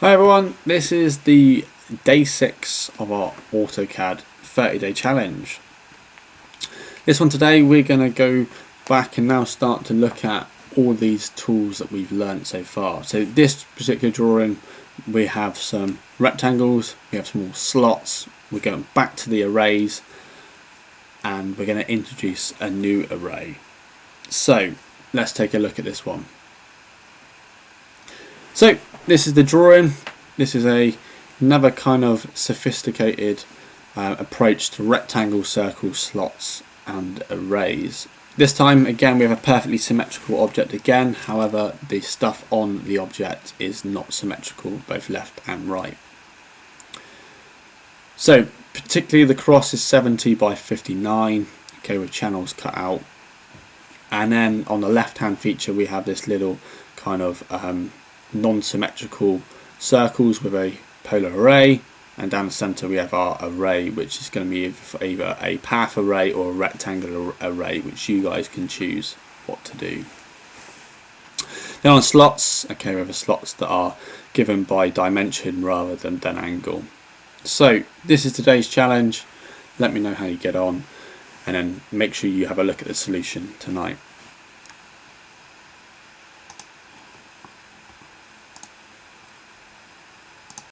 Hi everyone, this is the day 6 of our AutoCAD 30-day challenge. This one today we're going to go back and now start to look at all these tools that we've learnt so far. So this particular drawing we have some rectangles, we have some more slots, we're going back to the arrays and we're going to introduce a new array. So let's take a look at this one. So this is the drawing. This is another kind of sophisticated approach to rectangle, circles, slots and arrays. This time again we have a perfectly symmetrical object again, however the stuff on the object is not symmetrical, both left and right. So particularly the cross is 70 by 59, okay, with channels cut out. And then on the left hand feature we have this little kind of non-symmetrical circles with a polar array, and down the center we have our array, which is going to be either a path array or a rectangular array, which you guys can choose what to do. Now on slots, okay, we have slots that are given by dimension rather than angle. So this is today's challenge. Let me know how you get on and then make sure you have a look at the solution tonight.